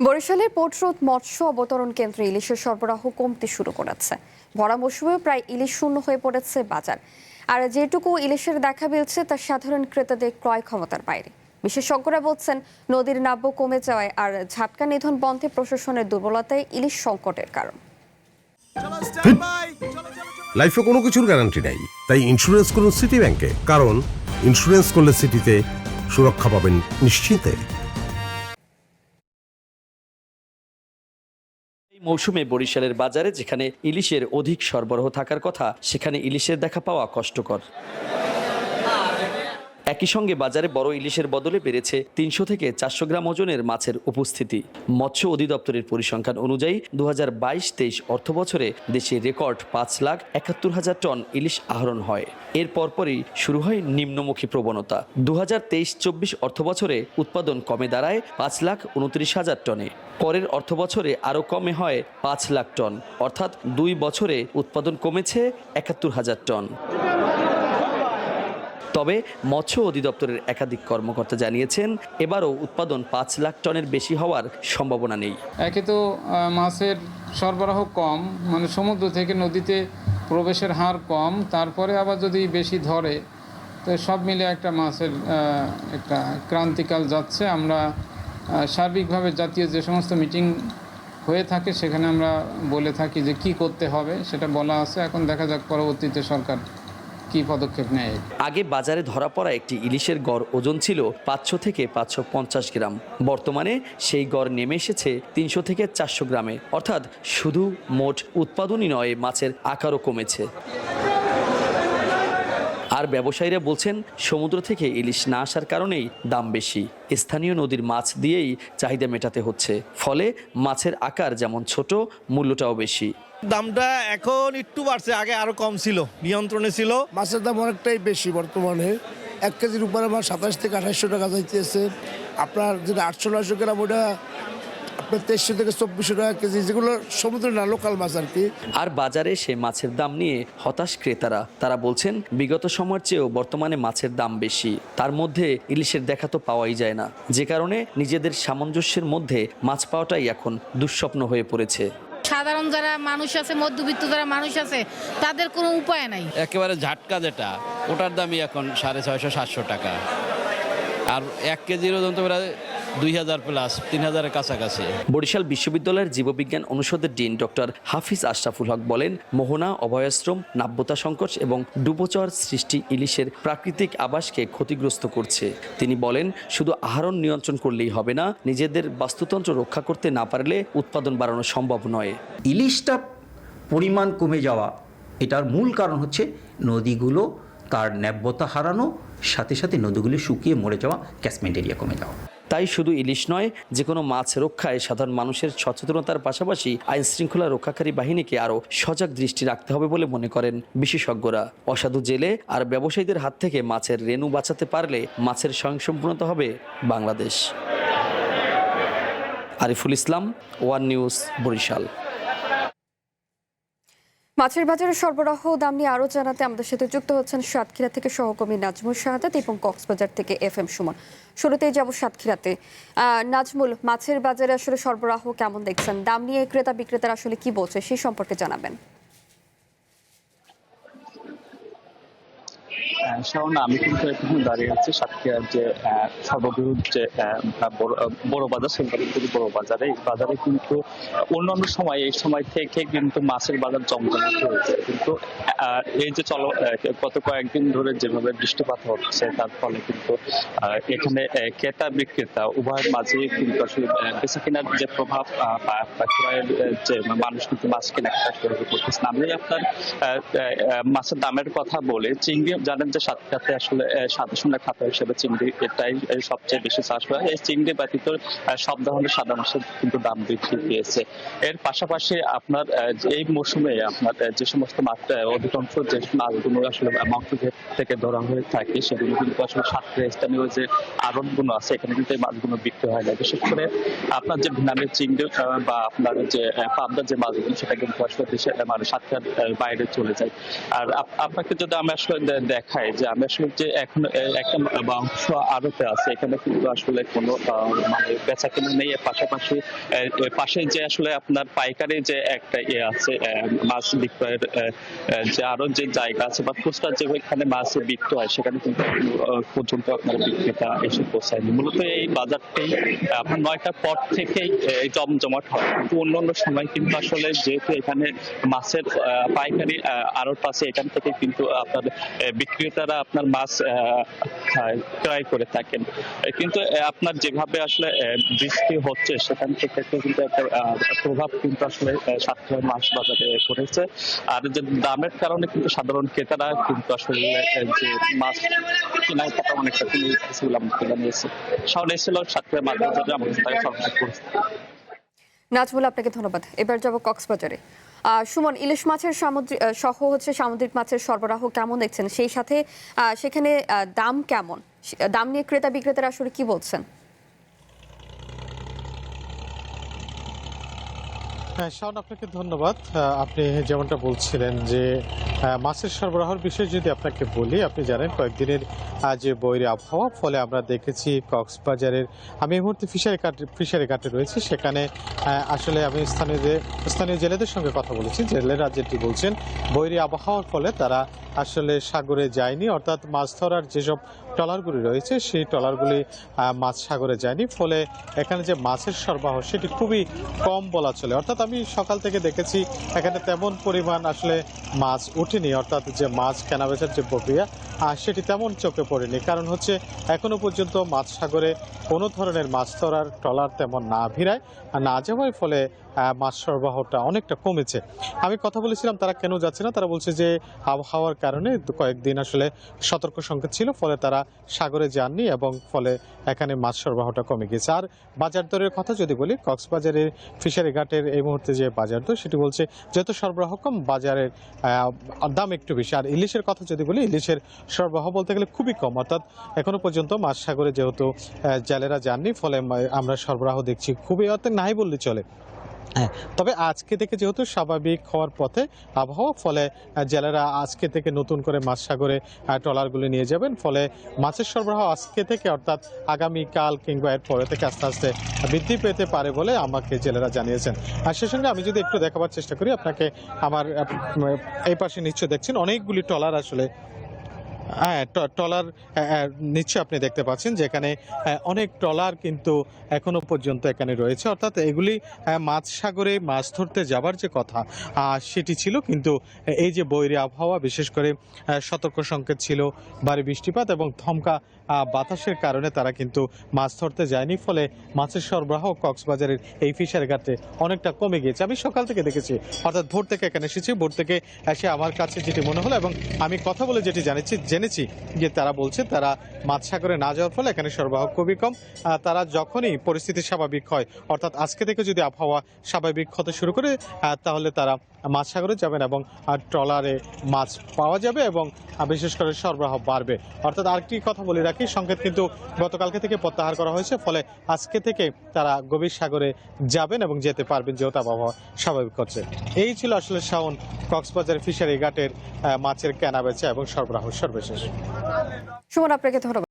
বরিশালের port road মৎস্য অবতরণ কেন্দ্রে ইলিশের সরবরাহ কমতে শুরু করেছে। ভরা মৌসুমেও প্রায় ইলিশ শূন্য হয়ে পড়েছে বাজার। আর যেটুকু ইলিশের দেখা মিলছে তা সাধারণ ক্রেতাদের ক্রয় ক্ষমতার বাইরে। বিশেষজ্ঞরা বলছেন, নদীর নাব্য কমে যাওয়ায় আর ঝাটকা নিধন বন্ধে প্রশাসনের দুর্বলতায় ইলিশ সংকটের কারণ। লাইফে কোনো কিছুর গ্যারান্টি নাই, তাই ইন্স্যুরেন্স করুন সিটি ব্যাংকে, কারণ ইন্স্যুরেন্স করলে সিটিতে সুরক্ষা পাবেন নিশ্চিন্তে। মৌসুমে বরিশালের বাজারে যেখানে ইলিশের অধিক সরবরাহ থাকার কথা, সেখানে ইলিশের দেখা পাওয়া কষ্টকর। একই সঙ্গে বাজারে বড় ইলিশের বদলে বেড়েছে ৩০০ থেকে ৪০০ গ্রাম ওজনের মাছের উপস্থিতি। মৎস্য অধিদপ্তরের পরিসংখ্যান অনুযায়ী ২০২২-২৩ অর্থবছরে দেশে রেকর্ড ৫,৭১,০০০ টন ইলিশ আহরণ হয়। এর পরপরই শুরু হয় নিম্নমুখী প্রবণতা। ২০২৩-২৪ অর্থবছরে উৎপাদন কমে দাঁড়ায় ৫,২৯,০০০ টনে। পরের অর্থবছরে আরও কমে হয় ৫ লাখ টন, অর্থাৎ ২ বছরে উৎপাদন কমেছে ৭১,০০০ টন। তবে মৎস্য অধিদপ্তরের একাধিক কর্মকর্তা জানিয়েছেন, এবারও উৎপাদন ৫ লাখ টনের বেশি হওয়ার সম্ভাবনা নেই। একে তো মাছের সরবরাহ কম, মানে সমুদ্র থেকে নদীতে প্রবেশের হার কম, তারপরে আবার যদি বেশি ধরে তো সব মিলে একটা মাছের একটা ক্রান্তিকাল যাচ্ছে। আমরা সার্বিকভাবে জাতীয় যে সমস্ত মিটিং হয়ে থাকে সেখানে আমরা বলে থাকি যে কি করতে হবে, সেটা বলা আছে। এখন দেখা যাক পরবর্তীতে সরকার কি পদক্ষেপ নেয়। আগে বাজারে ধরা পড়া একটি ইলিশের গড় ওজন ছিল ৫০০ থেকে ৫৫০ গ্রাম। বর্তমানে সেই গড় নেমে এসেছে ৩০০ থেকে ৪০০ গ্রামে, অর্থাৎ শুধু মোট উৎপাদনই নয়, মাছের আকারও কমেছে। আর ব্যবসায়ীরা বলছেন, সমুদ্র থেকে ইলিশ না আসার কারণেই দাম বেশি। স্থানীয় নদীর মাছ দিয়েই চাহিদা মেটাতে হচ্ছে, ফলে মাছের আকার যেমন ছোট, মূল্যটাও বেশি। দামটা এখন একটু বাড়ছে, আগে আরো কম ছিল, নিয়ন্ত্রণে ছিল। মাছের দাম অনেকটাই বেশি বর্তমানে। 1 কেজির উপরে আমার 27 থেকে 2800 টাকা যাইতেছে। আপনার যেটা 800-900 গ্রাম ওটা আপনার 2300 থেকে 2400 টাকা কেজি, যেগুলো সমুদ্রে না, লোকাল মাছ আর কি। আর বাজারে সে মাছের দাম নিয়ে হতাশ ক্রেতারা। তারা বলছেন, বিগত সময়ের চেয়েও বর্তমানে মাছের দাম বেশি। তার মধ্যে ইলিশের দেখা তো পাওয়াই যায় না, যে কারণে নিজেদের সামঞ্জস্যের মধ্যে মাছ পাওয়াটাই এখন দুঃস্বপ্ন হয়ে পড়েছে। সাধারণ যারা মানুষ আছে, মধ্যবিত্ত যারা মানুষ আছে, তাদের কোনো উপায় নাই। একেবারে ঝাটকা যেটা, ওটার দামই এখন 650-700 টাকা। আর 1 কেজির ওজন তো প্রায় 2000 প্লাস, 3000-এর কাছাকাছি। বরিশাল বিশ্ববিদ্যালয়ের জীববিজ্ঞান অনুষদের ডিন ডক্টর হাফিজ আশরাফুল হক বলেন, মোহনা, অভয়াশ্রম, নাব্যতা সংকট এবং ডুবোচর সৃষ্টি ইলিশের প্রাকৃতিক আবাসকে ক্ষতিগ্রস্ত করছে। তিনি বলেন, শুধু আহরণ নিয়ন্ত্রণ করলেই হবে না, নিজেদের বাস্তুতন্ত্র রক্ষা করতে না পারলে উৎপাদন বাড়ানো সম্ভব নয়। ইলিশটা পরিমাণ কমে যাওয়া, এটার মূল কারণ হচ্ছে নদীগুলো তার নাব্যতা হারানো, সাথে সাথে নদীগুলো শুকিয়ে মরে যাওয়া, ক্যাচমেন্ট এরিয়া কমে যাওয়া। তাই শুধু ইলিশ নয়, যে কোনো মাছ রক্ষায় সাধারণ মানুষের সচেতনতার পাশাপাশি আইন শৃঙ্খলা রক্ষাকারী বাহিনীকে আরও সজাগ দৃষ্টি রাখতে হবে বলে মনে করেন বিশেষজ্ঞরা। অসাধু জেলে আর ব্যবসায়ীদের হাত থেকে মাছের রেণু বাঁচাতে পারলে মাছের স্বয়ংসম্পূর্ণতা হবে বাংলাদেশ। Ariful Islam, one news, Barishal. মাছের বাজারে সরবরাহ দাম নিয়ে আরো জানাতে আমাদের সাথে যুক্ত হচ্ছেন সাতক্ষীরা থেকে সহকর্মী নাজমুল শাহাদাত এবং কক্সবাজার থেকে FM সুমন। শুরুতেই যাব সাতক্ষীরাতে। নাজমুল, মাছের বাজারে আসলে সরবরাহ কেমন দেখছেন? দাম নিয়ে ক্রেতা বিক্রেতারা আসলে কি বলছে সেই সম্পর্কে জানাবেন। শাওন, আমি কিন্তু এখন দাঁড়িয়ে আছি সাতক্ষীরার যে সর্ববৃহৎ যে বড় বাজার, সেগুলো বড় বাজারে। এই বাজারে কিন্তু অন্যান্য সময়, এই সময় থেকে কিন্তু মাছের বাজার জমজমাট হয়েছে, কিন্তু এই যে গত কয়েকদিন ধরে যেভাবে বৃষ্টিপাত হচ্ছে, তার ফলে কিন্তু এখানে ক্রেতা বিক্রেতা উভয়ের মাঝে কিন্তু আসলে বেচা কেনার যে প্রভাব বা ক্রয়ের যে মানুষ কিন্তু মাছ কেনাকাটা করতেছে। আমি আপনার মাছের দামের কথা বলে, চিংড়ি জানেন যে সাতক্ষীরাতে আসলে সাদা খাতা হিসেবে চিংড়ি এটাই সবচেয়ে বেশি চাষ হয়। এই চিংড়ি ব্যতীত সব ধরনের সাদা মাছের কিন্তু দাম বৃদ্ধি পেয়েছে। এর পাশাপাশি আপনার এই মৌসুমে আপনার যে সমস্ত মাছ, অধিকাংশ যে মাছগুলো আসলে মক্সিবুর থেকে ধরা হয়ে থাকে, সেগুলো কিন্তু আসলে সাতক্ষীরা স্থানীয় যে আড়তগুলো আছে, এখানে কিন্তু এই মাছগুলো বিক্রি হয় না। বিশেষ করে আপনার যে ভিনামের চিংড়ি বা আপনার যে পাবদার যে মাছগুলো, সেটা কিন্তু আসলে দেশে মানে সাতক্ষীরার বাইরে চলে যায়। আর আপনাকে যদি আমি আসলে দেখাই যে আমি আসলে যে এখন একটা মাংস আড়তে আছে, এখানে কিন্তু আসলে কোনো মানে বেচা কেনা নেই। এর পাশাপাশি পাশে যে আসলে আপনার পাইকারি যে একটা আছে মাছ বিক্রয়ের যে আরো যে জায়গা আছে বা খুচরা যে এখানে মাছ বিক্রি হয়, সেখানে কিন্তু পর্যন্ত আপনার বিক্রেতা এসে পৌঁছায়নি। মূলত এই বাজারটি আপনার 9টার পর থেকেই জমজমাট হয়, কিন্তু অন্যান্য সময় কিন্তু আসলে যেহেতু এখানে মাছের পাইকারি আড়ত আছে, এখান থেকে কিন্তু আপনার বিক্রেতারা আপনার মাছ ক্রয় করে থাকেন। কিন্তু আপনার যেভাবে আসলে বৃষ্টি হচ্ছে, সেখান থেকে কিন্তু একটা প্রভাব কিন্তু আসলে সাতক্ষীরা মাছ বাজারে পড়েছে। আর যে দামের কারণে কিন্তু সাধারণ ক্রেতারা কিন্তু আসলে যে মাছ কেনাকাটা অনেকটা কমে গেছে বলে আমাকে জানিয়েছে। সামনে ছিল সাতক্ষীরা মাছ বাজারে আমাদের সাথে সর্বশেষ পরিস্থিতি। নাজমুল, আপনাকে ধন্যবাদ। এবার যাব কক্সবাজারে। সুমন, ইলিশ মাছের সহ সামুদ্রিক মাছের সরবরাহ কেমন দেখছেন, সেই সাথে সেখানে দাম কেমন, দাম নিয়ে ক্রেতা বিক্রেতারা আসলে কি বলছেন? শাওন, আপনাকে ধন্যবাদ। আপনি যেমনটা বলছিলেন যে মাছের সরবরাহের বিষয়ে যদি আপনাকে বলি, আপনি জানেন কয়েকদিনের যে বৈরী আবহাওয়া, ফলে আমরা দেখেছি কক্সবাজারের, আমি এই মুহূর্তে ফিশারি ঘাটে রয়েছে, সেখানে আসলে আমি স্থানীয় জেলেদের সঙ্গে কথা বলেছি। জেলেরা যেটি বলছেন, বৈরী আবহাওয়ার ফলে তারা আসলে সাগরে যায়নি, অর্থাৎ মাছ ধরার যেসব ট্রলারগুলি রয়েছে সেই ট্রলারগুলি মাছ সাগরে যায়নি, ফলে এখানে যে মাছের সরবরাহ সেটি খুবই কম বলা চলে। অর্থাৎ আমি সকাল থেকে দেখেছি এখানে তেমন পরিমাণ আসলে মাছ ওঠেনি, অর্থাৎ যে মাছ কেনাবেচার যে প্রক্রিয়া সেটি তেমন চোখে পড়েনি। কারণ হচ্ছে এখনো পর্যন্ত মাছ সাগরে কোনো ধরনের মাছ ধরার ট্রলার তেমন না ভিড়ায়, না যাওয়ার ফলে মাছ সরবরাহটা অনেকটা কমেছে। আমি কথা বলেছিলাম তারা কেন যাচ্ছে না, তারা বলছে যে আবহাওয়ার কারণে কয়েকদিন আসলে সতর্ক সংকেত ছিল, ফলে তারা সাগরে যাননি এবং ফলে এখানে মাছ সরবরাহটা কমে গেছে। আর বাজার দরের কথা যদি বলি, কক্সবাজারের ফিশারি ঘাটের এই মুহূর্তে যে বাজার দর সেটি বলছে যেহেতু সরবরাহ কম, বাজারের দাম একটু বেশি। আর ইলিশের কথা যদি বলি, ইলিশের সরবরাহ বলতে গেলে খুবই কম, অর্থাৎ এখনো পর্যন্ত মাছ সাগরে যেহেতু জেলেরা যাননি, ফলে আমরা সরবরাহ দেখছি খুবই, অর্থাৎ নাই বললে চলে। হ্যাঁ, তবে আজকে থেকে যেহেতু স্বাভাবিক হওয়ার পথে আবহাওয়া, ফলে জেলেরা আজকে থেকে নতুন করে মাছ সাগরে ট্রলারগুলি নিয়ে যাবেন, ফলে মাছের সরবরাহ আজকে থেকে অর্থাৎ আগামীকাল কিংবা এর পরে থেকে আস্তে আস্তে বৃদ্ধি পেতে পারে বলে আমাকে জেলেরা জানিয়েছেন। আর সে সঙ্গে আমি যদি একটু দেখাবার চেষ্টা করি আপনাকে, আমার এই পাশে নিশ্চয় দেখছেন অনেকগুলি ট্রলার আসলে ট্রলার নিশ্চয় আপনি দেখতে পাচ্ছেন, যেখানে অনেক ট্রলার কিন্তু এখনো পর্যন্ত এখানে রয়েছে, অর্থাৎ এগুলি মাছ সাগরে মাছ ধরতে যাবার যে কথা সেটি ছিল, কিন্তু এই যে বৈরী আবহাওয়া, বিশেষ করে সতর্ক সংকেত ছিল, ভারী বৃষ্টিপাত এবং থমকা বাতাসের কারণে তারা কিন্তু মাছ ধরতে যায়নি, ফলে মাছের সরবরাহ কক্সবাজারের এই ফিশারি ঘাটে অনেকটা কমে গিয়েছে। আমি সকাল থেকে দেখেছি, অর্থাৎ ভোর থেকে এখানে এসেছি, ভোর থেকে এসে আমার কাছে যেটি মনে হলো এবং আমি কথা বলে যেটি জেনেছি যে তারা বলছে তারা মাছ সাগরে না যাওয়ার ফলে এখানে সরবরাহ খুবই কম। তারা যখনই পরিস্থিতি স্বাভাবিক হয়, অর্থাৎ আজকে থেকে যদি আবহাওয়া স্বাভাবিক হতে শুরু করে, তাহলে তারা মাছ সাগরে যাবেন এবং ট্রলারে মাছ পাওয়া যাবে এবং বিশেষ করে সরবরাহ বাড়বে। অর্থাৎ আরেকটি কথা বলে রাখি, সংকেত কিন্তু গতকালকে থেকে প্রত্যাহার করা হয়েছে, ফলে আজকে থেকে তারা গভীর সাগরে যাবেন এবং যেতে পারবেন যেহেতু আবহাওয়া স্বাভাবিক হচ্ছে। এই ছিল আসলে শাওন কক্সবাজার ফিশারি ঘাটের মাছের কেনাবেচা এবং সরবরাহ সর্বশেষ। সুমন, আপনাকে ধন্যবাদ।